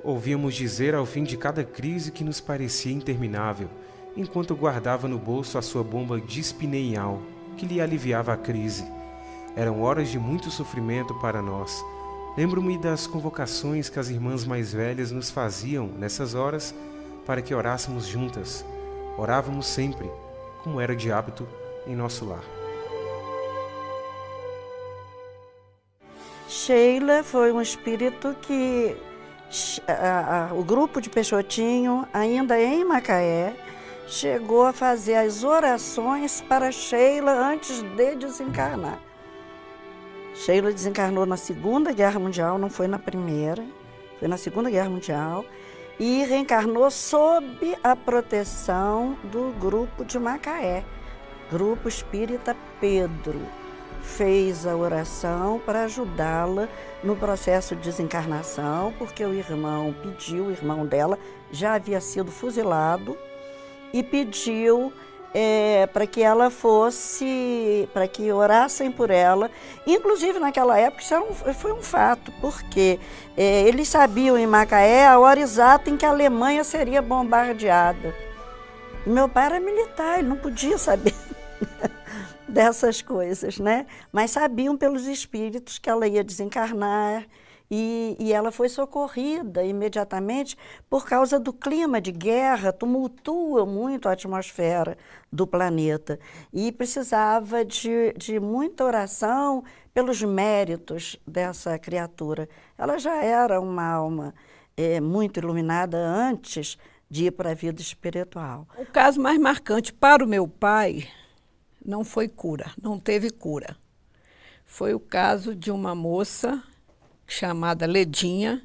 Ouvíamos dizer ao fim de cada crise que nos parecia interminável, enquanto guardava no bolso a sua bomba dispineial, que lhe aliviava a crise. Eram horas de muito sofrimento para nós. Lembro-me das convocações que as irmãs mais velhas nos faziam nessas horas para que orássemos juntas. Orávamos sempre, como era de hábito em nosso lar. Sheila foi um espírito que o grupo de Peixotinho, ainda em Macaé, chegou a fazer as orações para Sheila antes de desencarnar. Sheila desencarnou na Segunda Guerra Mundial, não foi na Primeira, foi na Segunda Guerra Mundial, e reencarnou sob a proteção do grupo de Macaé, Grupo Espírita Pedro. Fez a oração para ajudá-la no processo de desencarnação, porque o irmão pediu, o irmão dela já havia sido fuzilado, e pediu para que ela fosse, para que orassem por ela. Inclusive, naquela época, isso foi um fato, porque eles sabiam em Macaé a hora exata em que a Alemanha seria bombardeada. E meu pai era militar, ele não podia saber dessas coisas, né? Mas sabiam pelos espíritos que ela ia desencarnar, e ela foi socorrida imediatamente por causa do clima de guerra, tumultua muito a atmosfera do planeta, e precisava de muita oração pelos méritos dessa criatura. Ela já era uma alma muito iluminada antes de ir para a vida espiritual. O caso mais marcante para o meu pai não foi cura, não teve cura. Foi o caso de uma moça chamada Ledinha,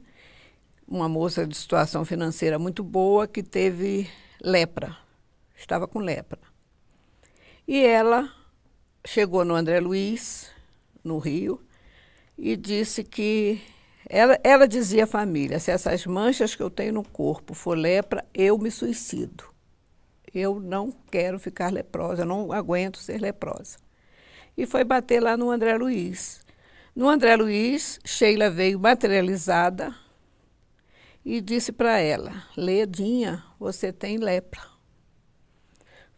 uma moça de situação financeira muito boa, que teve lepra, estava com lepra. E ela chegou no André Luiz, no Rio, e disse que ela dizia à família: se essas manchas que eu tenho no corpo for lepra, eu me suicido. Eu não quero ficar leprosa, eu não aguento ser leprosa. E foi bater lá no André Luiz. No André Luiz, Sheila veio materializada e disse para ela: Ledinha, você tem lepra.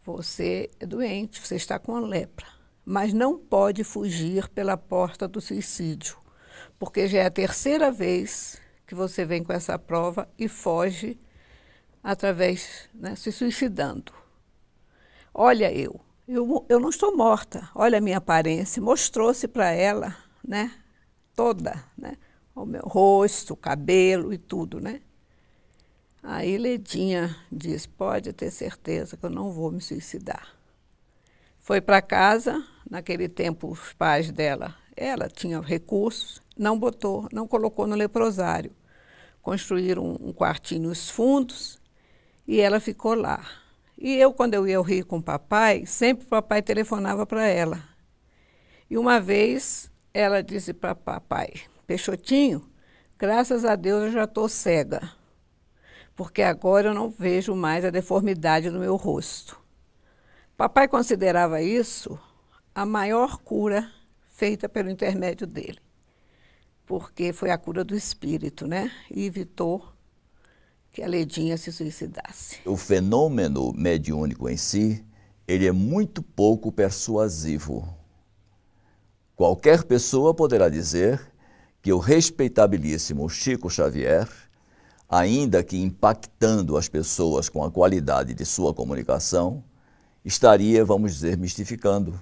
Você é doente, você está com lepra, mas não pode fugir pela porta do suicídio, porque já é a terceira vez que você vem com essa prova e foge através, né, se suicidando. Olha eu não estou morta, olha a minha aparência. Mostrou-se para ela, né, toda, né, o meu rosto, o cabelo e tudo, né. Aí Ledinha diz, pode ter certeza que eu não vou me suicidar. Foi para casa, naquele tempo os pais dela, ela tinha recursos, não colocou no leprosário. Construíram um quartinho nos fundos e ela ficou lá. E eu, quando eu ia ao Rio com o papai, sempre o papai telefonava para ela. E uma vez ela disse para papai, Peixotinho, graças a Deus eu já estou cega, porque agora eu não vejo mais a deformidade no meu rosto. Papai considerava isso a maior cura feita pelo intermédio dele, porque foi a cura do espírito, né? E evitou que a Ledinha se suicidasse. O fenômeno mediúnico em si, ele é muito pouco persuasivo. Qualquer pessoa poderá dizer que o respeitabilíssimo Chico Xavier, ainda que impactando as pessoas com a qualidade de sua comunicação, estaria, vamos dizer, mistificando,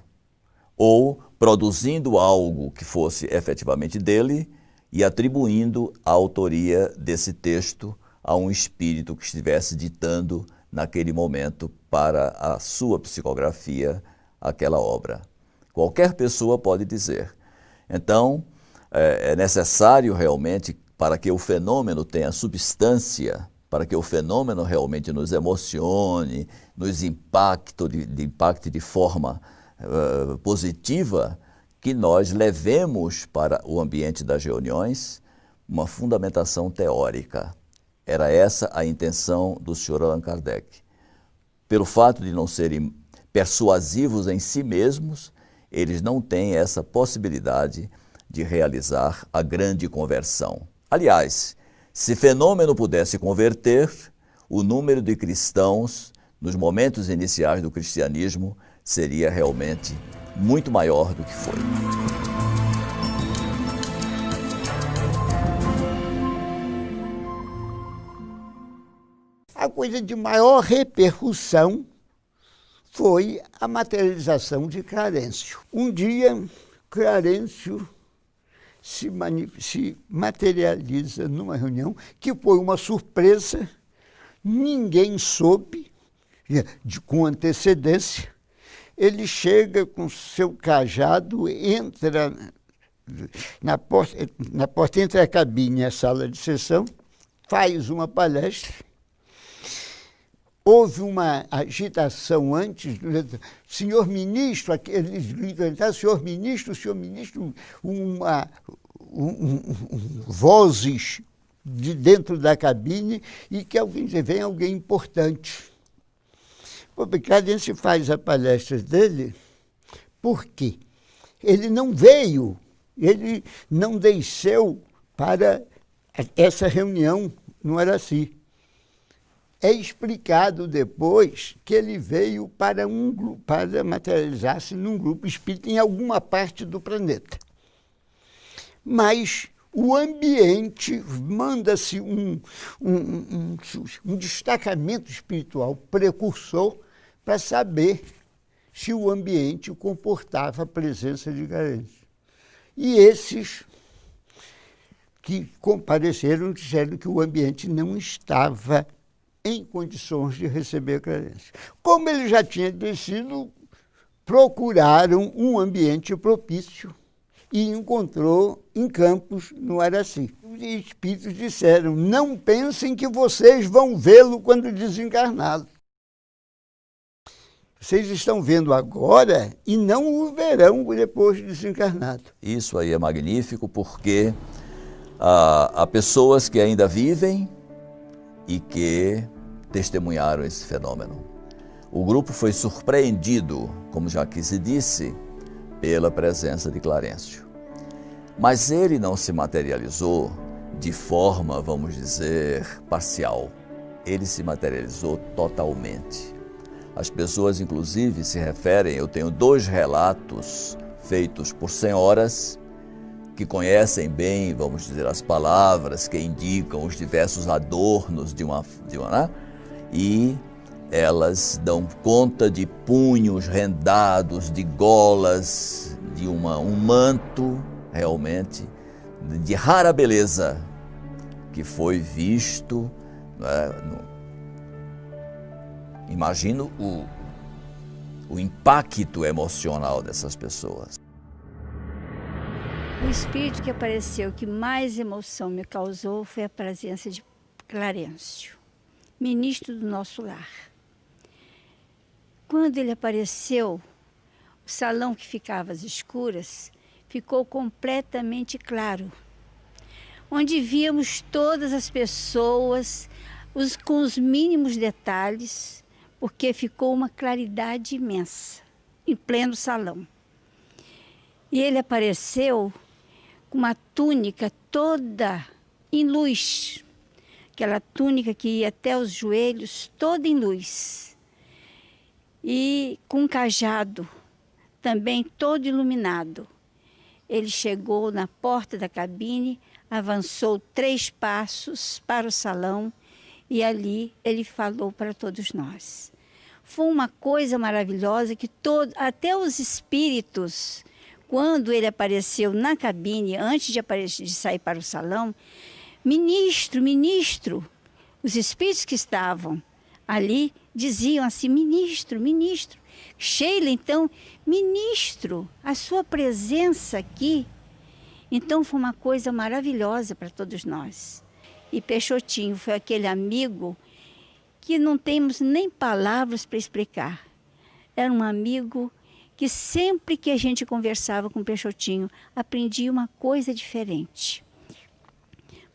ou produzindo algo que fosse efetivamente dele e atribuindo a autoria desse texto a um espírito que estivesse ditando naquele momento para a sua psicografia aquela obra. Qualquer pessoa pode dizer. Então, é necessário realmente, para que o fenômeno tenha substância, para que o fenômeno realmente nos emocione, nos impacte de forma positiva, que nós levemos para o ambiente das reuniões uma fundamentação teórica. Era essa a intenção do Sr. Allan Kardec. Pelo fato de não serem persuasivos em si mesmos, eles não têm essa possibilidade de realizar a grande conversão. Aliás, se fenômeno pudesse converter, o número de cristãos nos momentos iniciais do cristianismo seria realmente muito maior do que foi. A coisa de maior repercussão foi a materialização de Clarencio. Um dia, Clarencio se materializa numa reunião que foi uma surpresa, ninguém soube, com antecedência. Ele chega com seu cajado, entra na porta entre a cabine e a sala de sessão, faz uma palestra. Houve uma agitação antes, senhor ministro, eles gritam, senhor ministro, vozes de dentro da cabine e que alguém diz, vem alguém importante. O Clarencio faz a palestra dele, por quê? Ele não veio, ele não desceu para essa reunião no Araci. É explicado depois que ele veio para materializar-se num grupo espírita em alguma parte do planeta. Mas o ambiente manda-se um destacamento espiritual precursor para saber se o ambiente comportava a presença de Clarencio. E esses que compareceram disseram que o ambiente não estava em condições de receber Clarencio. Como ele já tinha descido, procuraram um ambiente propício e encontrou em Campos, no Araci. Os espíritos disseram, não pensem que vocês vão vê-lo quando desencarnado. Vocês estão vendo agora e não o verão depois de desencarnado. Isso aí é magnífico porque há pessoas que ainda vivem e que testemunharam esse fenômeno. O grupo foi surpreendido, como já aqui se disse, pela presença de Clarencio. Mas ele não se materializou de forma, vamos dizer, parcial. Ele se materializou totalmente. As pessoas, inclusive, se referem, eu tenho 2 relatos feitos por senhoras que conhecem bem, vamos dizer, as palavras que indicam os diversos adornos de uma né? E elas dão conta de punhos rendados, de golas, de um manto realmente de rara beleza que foi visto, né? Imagino o impacto emocional dessas pessoas. O espírito que apareceu, que mais emoção me causou, foi a presença de Clarencio, ministro do nosso lar. Quando ele apareceu, o salão que ficava às escuras ficou completamente claro, onde víamos todas as pessoas com os mínimos detalhes, porque ficou uma claridade imensa, em pleno salão. E ele apareceu com uma túnica toda em luz, aquela túnica que ia até os joelhos, toda em luz, e com um cajado também todo iluminado. Ele chegou na porta da cabine, avançou 3 passos para o salão e ali ele falou para todos nós. Foi uma coisa maravilhosa que até os espíritos, quando ele apareceu na cabine, antes de sair para o salão, ministro, ministro, os espíritos que estavam ali diziam assim, ministro, ministro. Sheila, então, ministro, a sua presença aqui. Então foi uma coisa maravilhosa para todos nós. E Peixotinho foi aquele amigo que não temos nem palavras para explicar. Era um amigo que sempre que a gente conversava com Peixotinho, aprendia uma coisa diferente.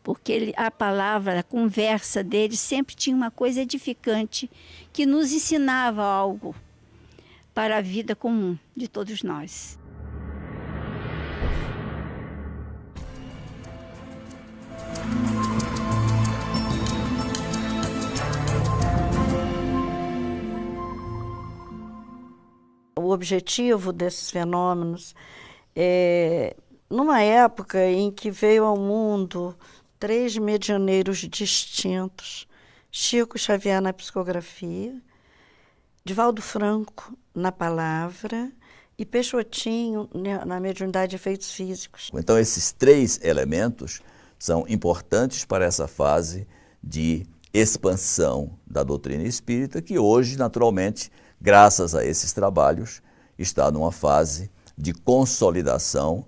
Porque a palavra, a conversa dele sempre tinha uma coisa edificante que nos ensinava algo para a vida comum de todos nós. O objetivo desses fenômenos é, numa época em que veio ao mundo 3 medianeiros distintos, Chico Xavier na psicografia, Divaldo Franco na palavra e Peixotinho na mediunidade de efeitos físicos. Então esses 3 elementos são importantes para essa fase de expansão da doutrina espírita, que hoje, naturalmente, graças a esses trabalhos, está numa fase de consolidação.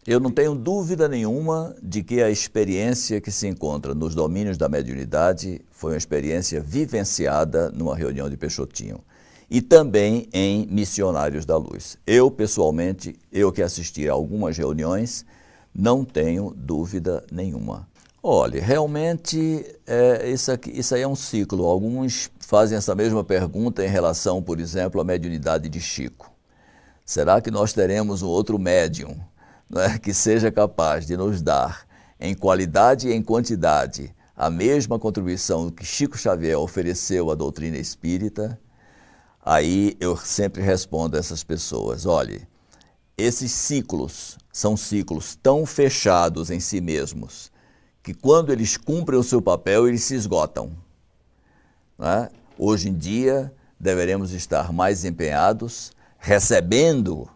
Eu não tenho dúvida nenhuma de que a experiência que se encontra nos domínios da mediunidade foi uma experiência vivenciada numa reunião de Peixotinho e também em Missionários da Luz. Eu, pessoalmente, que assisti a algumas reuniões, não tenho dúvida nenhuma. Olha, realmente isso aí é um ciclo. Alguns fazem essa mesma pergunta em relação, por exemplo, à mediunidade de Chico. Será que nós teremos um outro médium, né, que seja capaz de nos dar, em qualidade e em quantidade, a mesma contribuição que Chico Xavier ofereceu à doutrina espírita? Aí eu sempre respondo a essas pessoas, olhe, esses ciclos são ciclos tão fechados em si mesmos, que quando eles cumprem o seu papel, eles se esgotam, né? Hoje em dia, deveremos estar mais empenhados, recebendo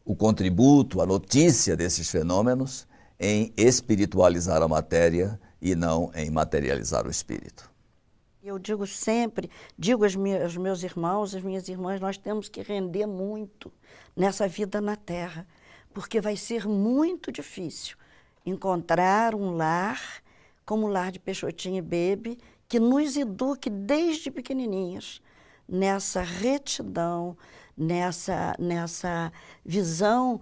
o contributo, a notícia desses fenômenos, em espiritualizar a matéria e não em materializar o espírito. Eu digo sempre, digo aos meus irmãos, às minhas irmãs, nós temos que render muito nessa vida na Terra, porque vai ser muito difícil encontrar um lar, como o lar de Peixotinho e Bebe, que nos eduque desde pequenininhos nessa retidão, nessa visão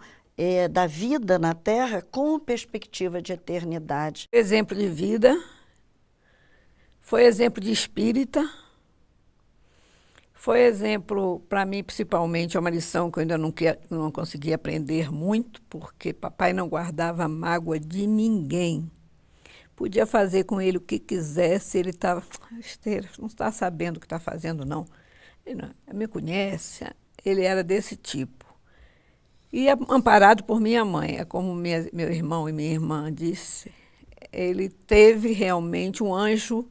da vida na Terra com perspectiva de eternidade. Exemplo de vida, foi exemplo de espírita, foi exemplo, para mim, principalmente, é uma lição que eu ainda não consegui aprender muito, porque papai não guardava mágoa de ninguém. Podia fazer com ele o que quisesse, ele estava, não está sabendo o que está fazendo, não. Ele me conhece, ele era desse tipo. E amparado por minha mãe, é como meu irmão e minha irmã disse, ele teve realmente um anjo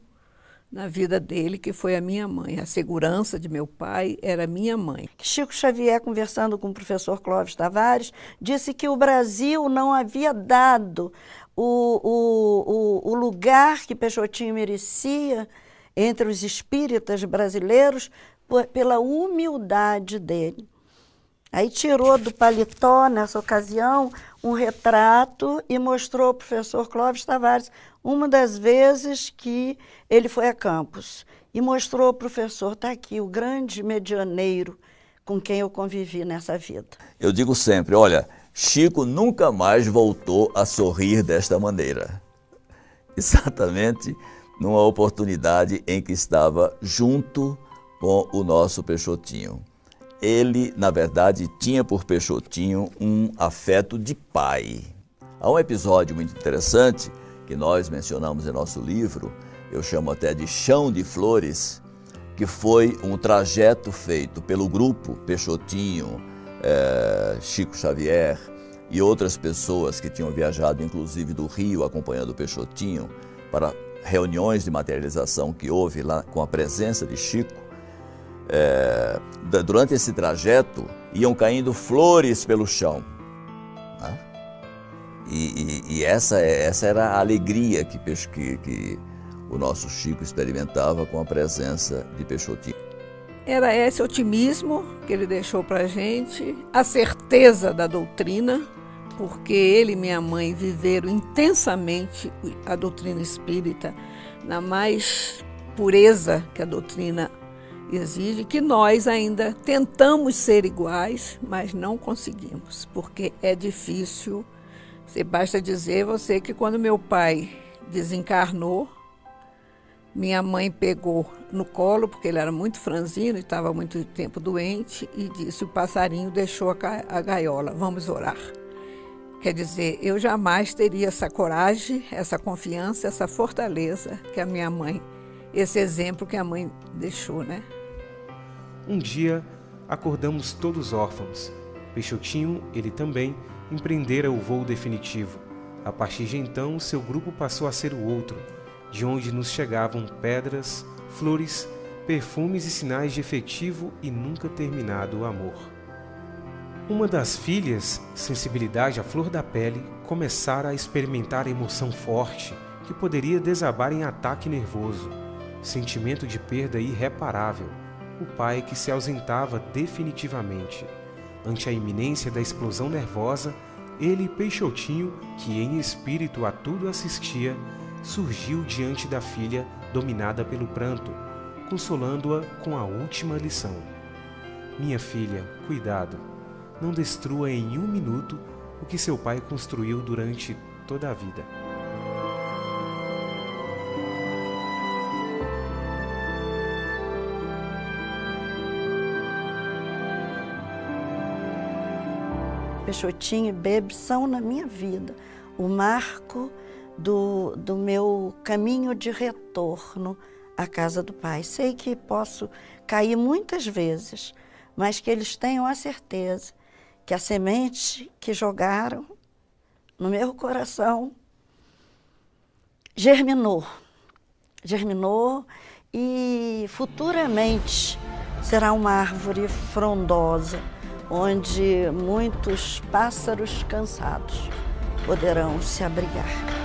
na vida dele, que foi a minha mãe. A segurança de meu pai era minha mãe. Chico Xavier, conversando com o professor Clóvis Tavares, disse que o Brasil não havia dado o lugar que Peixotinho merecia entre os espíritas brasileiros pela humildade dele. Aí tirou do paletó, nessa ocasião, um retrato e mostrou ao professor Clóvis Tavares uma das vezes que ele foi a Campos. E mostrou ao professor, está aqui, o grande medianeiro com quem eu convivi nessa vida. Eu digo sempre, olha, Chico nunca mais voltou a sorrir desta maneira. Exatamente numa oportunidade em que estava junto com o nosso Peixotinho. Ele, na verdade, tinha por Peixotinho um afeto de pai. Há um episódio muito interessante que nós mencionamos em nosso livro, eu chamo até de Chão de Flores, que foi um trajeto feito pelo grupo Peixotinho, Chico Xavier e outras pessoas que tinham viajado, inclusive do Rio, acompanhando o Peixotinho, para reuniões de materialização que houve lá com a presença de Chico. Durante esse trajeto iam caindo flores pelo chão, né? E essa era a alegria que o nosso Chico experimentava com a presença de Peixotinho. Era esse otimismo que ele deixou para a gente, a certeza da doutrina, porque ele e minha mãe viveram intensamente a doutrina espírita na mais pureza que a doutrina exige, que nós ainda tentamos ser iguais, mas não conseguimos, porque é difícil. Basta dizer você que quando meu pai desencarnou, minha mãe pegou no colo, porque ele era muito franzino e estava muito tempo doente, e disse, o passarinho deixou a gaiola, vamos orar. Quer dizer, eu jamais teria essa coragem, essa confiança, essa fortaleza que a minha mãe, esse exemplo que a mãe deixou, né? Um dia, acordamos todos órfãos. Peixotinho, ele também, empreendera o voo definitivo. A partir de então, seu grupo passou a ser o outro, de onde nos chegavam pedras, flores, perfumes e sinais de efetivo e nunca terminado amor. Uma das filhas, sensibilidade à flor da pele, começara a experimentar emoção forte que poderia desabar em ataque nervoso, sentimento de perda irreparável. O pai que se ausentava definitivamente. Ante a iminência da explosão nervosa, ele e Peixotinho, que em espírito a tudo assistia, surgiu diante da filha dominada pelo pranto, consolando-a com a última lição. Minha filha, cuidado, não destrua em 1 minuto o que seu pai construiu durante toda a vida. Peixotinho e Bebe são na minha vida o marco do meu caminho de retorno à casa do Pai. Sei que posso cair muitas vezes, mas que eles tenham a certeza que a semente que jogaram no meu coração germinou e futuramente será uma árvore frondosa, onde muitos pássaros cansados poderão se abrigar.